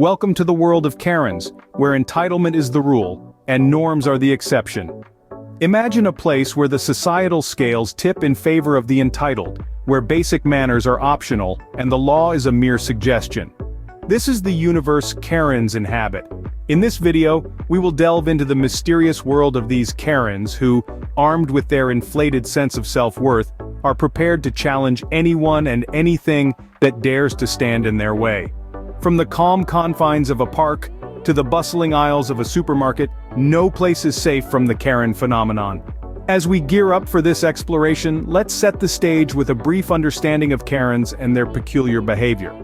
Welcome to the world of Karens, where entitlement is the rule, and norms are the exception. Imagine a place where the societal scales tip in favor of the entitled, where basic manners are optional, and the law is a mere suggestion. This is the universe Karens inhabit. In this video, we will delve into the mysterious world of these Karens who, armed with their inflated sense of self-worth, are prepared to challenge anyone and anything that dares to stand in their way. From the calm confines of a park to the bustling aisles of a supermarket, no place is safe from the Karen phenomenon. As we gear up for this exploration, let's set the stage with a brief understanding of Karens and their peculiar behavior.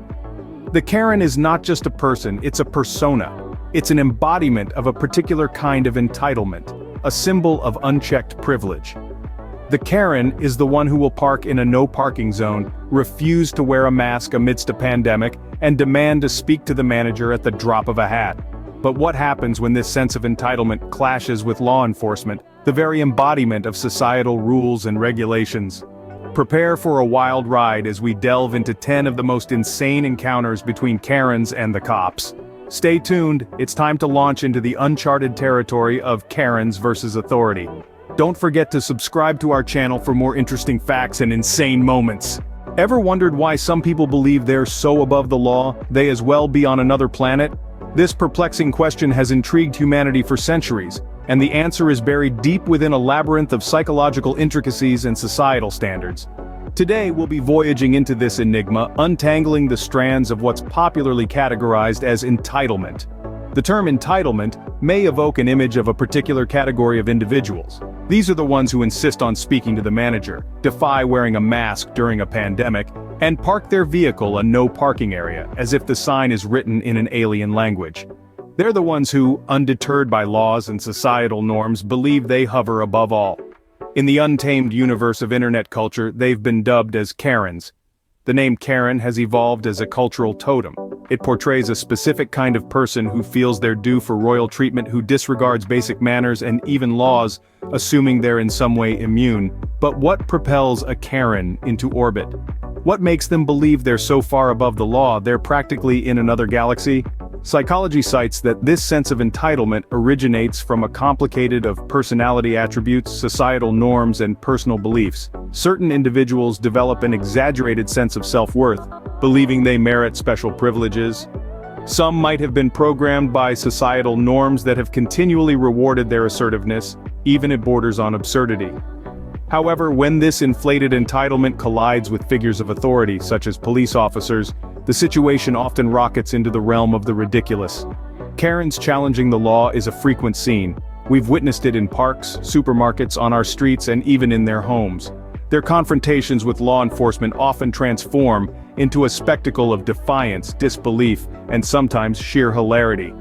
The Karen is not just a person, it's a persona. It's an embodiment of a particular kind of entitlement, a symbol of unchecked privilege. The Karen is the one who will park in a no-parking zone, refuse to wear a mask amidst a pandemic, and demand to speak to the manager at the drop of a hat. But what happens when this sense of entitlement clashes with law enforcement, the very embodiment of societal rules and regulations? Prepare for a wild ride as we delve into 10 of the most insane encounters between Karens and the cops. Stay tuned, it's time to launch into the uncharted territory of Karens versus authority. Don't forget to subscribe to our channel for more interesting facts and insane moments. Ever wondered why some people believe they're so above the law, they as well be on another planet? This perplexing question has intrigued humanity for centuries, and the answer is buried deep within a labyrinth of psychological intricacies and societal standards. Today we'll be voyaging into this enigma, untangling the strands of what's popularly categorized as entitlement. The term entitlement may evoke an image of a particular category of individuals. These are the ones who insist on speaking to the manager, defy wearing a mask during a pandemic, and park their vehicle a no parking area, as if the sign is written in an alien language. They're the ones who, undeterred by laws and societal norms, believe they hover above all. In the untamed universe of internet culture, they've been dubbed as Karens. The name Karen has evolved as a cultural totem. It portrays a specific kind of person who feels they're due for royal treatment, who disregards basic manners and even laws, assuming they're in some way immune. But what propels a Karen into orbit? What makes them believe they're so far above the law they're practically in another galaxy? Psychology cites that this sense of entitlement originates from a complicated of personality attributes, societal norms, and personal beliefs. Certain individuals develop an exaggerated sense of self-worth, believing they merit special privileges. Some might have been programmed by societal norms that have continually rewarded their assertiveness, even it borders on absurdity. However, when this inflated entitlement collides with figures of authority, such as police officers, the situation often rockets into the realm of the ridiculous. Karens challenging the law is a frequent scene. We've witnessed it in parks, supermarkets, on our streets, and even in their homes. Their confrontations with law enforcement often transform into a spectacle of defiance, disbelief, and sometimes sheer hilarity.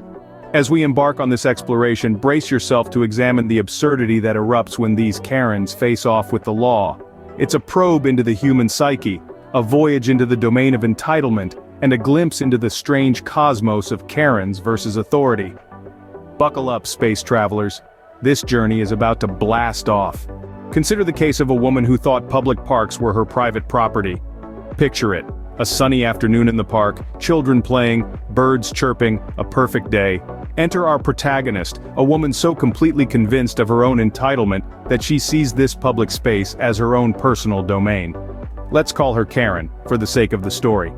As we embark on this exploration, brace yourself to examine the absurdity that erupts when these Karens face off with the law. It's a probe into the human psyche, a voyage into the domain of entitlement, and a glimpse into the strange cosmos of Karens versus authority. Buckle up, space travelers. This journey is about to blast off. Consider the case of a woman who thought public parks were her private property. Picture it. A sunny afternoon in the park, children playing, birds chirping, a perfect day. Enter our protagonist, a woman so completely convinced of her own entitlement that she sees this public space as her own personal domain. Let's call her Karen, for the sake of the story.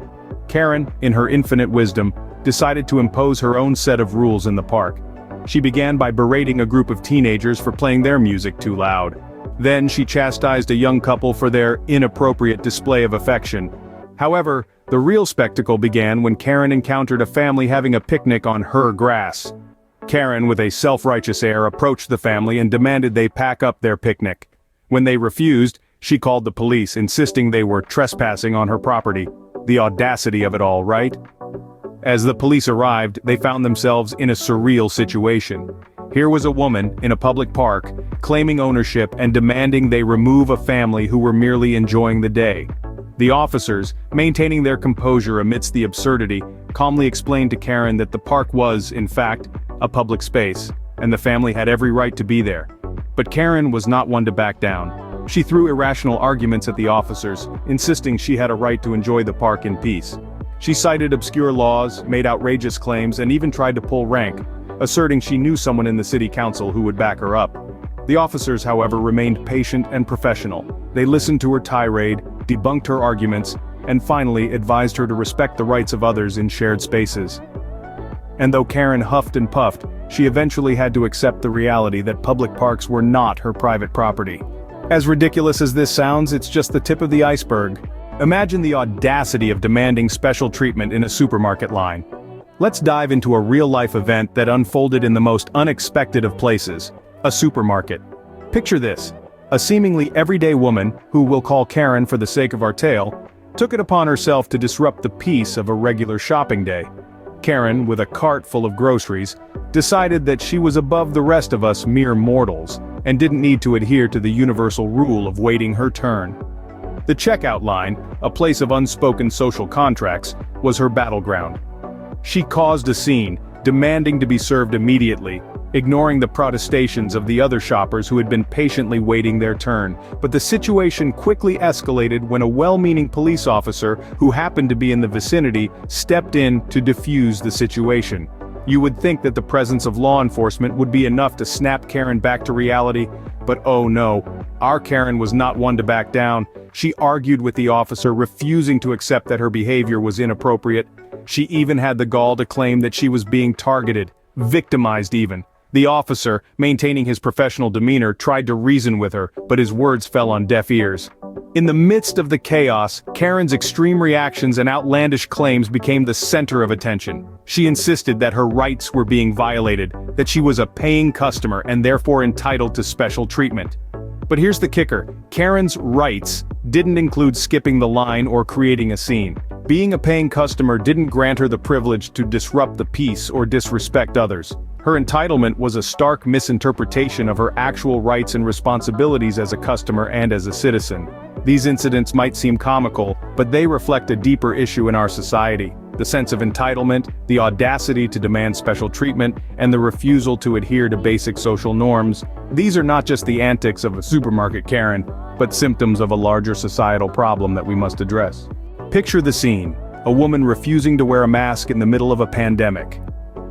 Karen, in her infinite wisdom, decided to impose her own set of rules in the park. She began by berating a group of teenagers for playing their music too loud. Then she chastised a young couple for their inappropriate display of affection. However, the real spectacle began when Karen encountered a family having a picnic on her grass. Karen, with a self-righteous air, approached the family and demanded they pack up their picnic. When they refused, she called the police, insisting they were trespassing on her property. The audacity of it all, right? As the police arrived, they found themselves in a surreal situation. Here was a woman, in a public park, claiming ownership and demanding they remove a family who were merely enjoying the day. The officers, maintaining their composure amidst the absurdity, calmly explained to Karen that the park was, in fact, a public space, and the family had every right to be there. But Karen was not one to back down. She threw irrational arguments at the officers, insisting she had a right to enjoy the park in peace. She cited obscure laws, made outrageous claims, and even tried to pull rank, asserting she knew someone in the city council who would back her up. The officers, however, remained patient and professional. They listened to her tirade, debunked her arguments, and finally advised her to respect the rights of others in shared spaces. And though Karen huffed and puffed, she eventually had to accept the reality that public parks were not her private property. As ridiculous as this sounds, it's just the tip of the iceberg. Imagine the audacity of demanding special treatment in a supermarket line. Let's dive into a real-life event that unfolded in the most unexpected of places, a supermarket. Picture this: a seemingly everyday woman, who we'll call Karen for the sake of our tale, took it upon herself to disrupt the peace of a regular shopping day. Karen, with a cart full of groceries, decided that she was above the rest of us mere mortals, and didn't need to adhere to the universal rule of waiting her turn. The checkout line, a place of unspoken social contracts, was her battleground. She caused a scene, demanding to be served immediately, ignoring the protestations of the other shoppers who had been patiently waiting their turn. But the situation quickly escalated when a well-meaning police officer, who happened to be in the vicinity, stepped in to defuse the situation. You would think that the presence of law enforcement would be enough to snap Karen back to reality, but oh no, our Karen was not one to back down. She argued with the officer, refusing to accept that her behavior was inappropriate. She even had the gall to claim that she was being targeted, victimized even. The officer, maintaining his professional demeanor, tried to reason with her, but his words fell on deaf ears. In the midst of the chaos, Karen's extreme reactions and outlandish claims became the center of attention. She insisted that her rights were being violated, that she was a paying customer and therefore entitled to special treatment. But here's the kicker: Karen's rights didn't include skipping the line or creating a scene. Being a paying customer didn't grant her the privilege to disrupt the peace or disrespect others. Her entitlement was a stark misinterpretation of her actual rights and responsibilities as a customer and as a citizen. These incidents might seem comical, but they reflect a deeper issue in our society: the sense of entitlement, the audacity to demand special treatment, and the refusal to adhere to basic social norms. These are not just the antics of a supermarket Karen, but symptoms of a larger societal problem that we must address. Picture the scene: a woman refusing to wear a mask in the middle of a pandemic.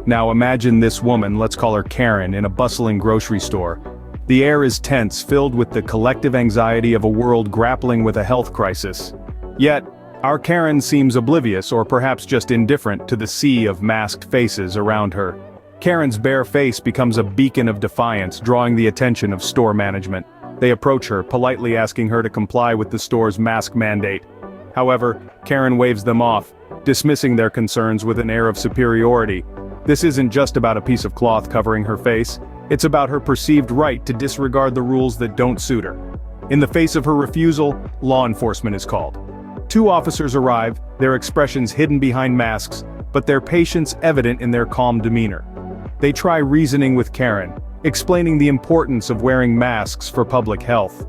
Now imagine this woman, let's call her Karen, in a bustling grocery store. The air is tense, filled with the collective anxiety of a world grappling with a health crisis. Yet, our Karen seems oblivious, or perhaps just indifferent, to the sea of masked faces around her. Karen's bare face becomes a beacon of defiance, drawing the attention of store management. They approach her, politely asking her to comply with the store's mask mandate. However, Karen waves them off, dismissing their concerns with an air of superiority. This isn't just about a piece of cloth covering her face, it's about her perceived right to disregard the rules that don't suit her. In the face of her refusal, law enforcement is called. 2 officers arrive, their expressions hidden behind masks, but their patience evident in their calm demeanor. They try reasoning with Karen, explaining the importance of wearing masks for public health.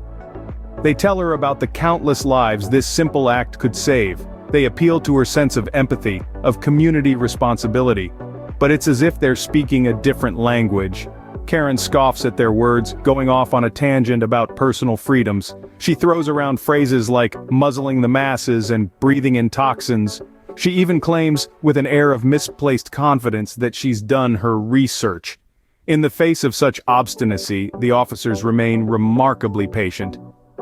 They tell her about the countless lives this simple act could save. They appeal to her sense of empathy, of community responsibility. But it's as if they're speaking a different language. Karen scoffs at their words, going off on a tangent about personal freedoms. She throws around phrases like muzzling the masses and breathing in toxins. She even claims, with an air of misplaced confidence, that she's done her research. In the face of such obstinacy, the officers remain remarkably patient.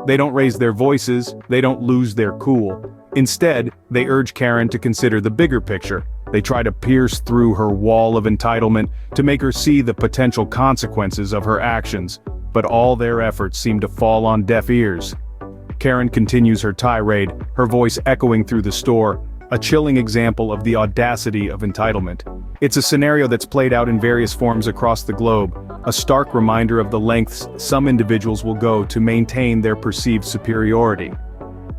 They don't raise their voices, they don't lose their cool. Instead, they urge Karen to consider the bigger picture. They try to pierce through her wall of entitlement to make her see the potential consequences of her actions, but all their efforts seem to fall on deaf ears. Karen continues her tirade, her voice echoing through the store, a chilling example of the audacity of entitlement. It's a scenario that's played out in various forms across the globe, a stark reminder of the lengths some individuals will go to maintain their perceived superiority.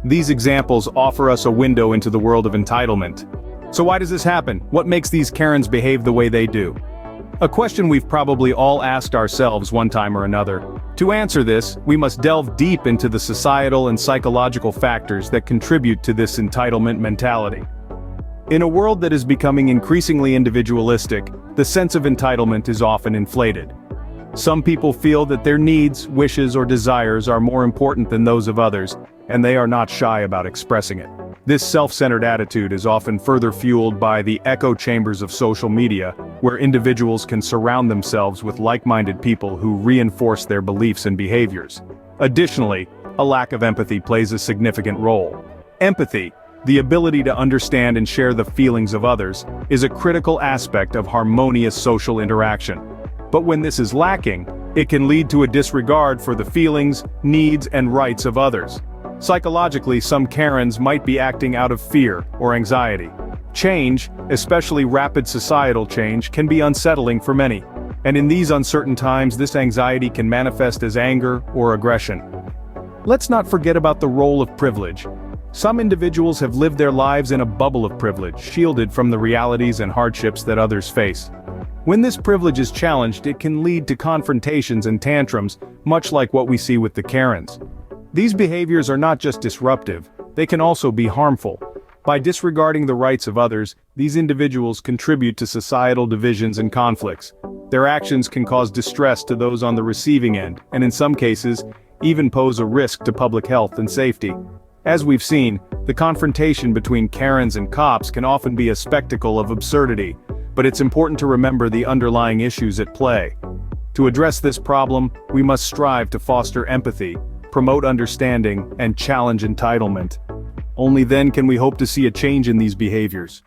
These examples offer us a window into the world of entitlement. So why does this happen? What makes these Karens behave the way they do? A question we've probably all asked ourselves one time or another. To answer this, we must delve deep into the societal and psychological factors that contribute to this entitlement mentality. In a world that is becoming increasingly individualistic, the sense of entitlement is often inflated. Some people feel that their needs, wishes, or desires are more important than those of others, and they are not shy about expressing it. This self-centered attitude is often further fueled by the echo chambers of social media, where individuals can surround themselves with like-minded people who reinforce their beliefs and behaviors. Additionally, a lack of empathy plays a significant role. Empathy, the ability to understand and share the feelings of others, is a critical aspect of harmonious social interaction. But when this is lacking, it can lead to a disregard for the feelings, needs, and rights of others. Psychologically, some Karens might be acting out of fear or anxiety. Change, especially rapid societal change, can be unsettling for many. And in these uncertain times, this anxiety can manifest as anger or aggression. Let's not forget about the role of privilege. Some individuals have lived their lives in a bubble of privilege, shielded from the realities and hardships that others face. When this privilege is challenged, it can lead to confrontations and tantrums, much like what we see with the Karens. These behaviors are not just disruptive, they can also be harmful. By disregarding the rights of others, these individuals contribute to societal divisions and conflicts. Their actions can cause distress to those on the receiving end, and in some cases, even pose a risk to public health and safety. As we've seen, the confrontation between Karens and cops can often be a spectacle of absurdity, but it's important to remember the underlying issues at play. To address this problem, we must strive to foster empathy, promote understanding, and challenge entitlement. Only then can we hope to see a change in these behaviors.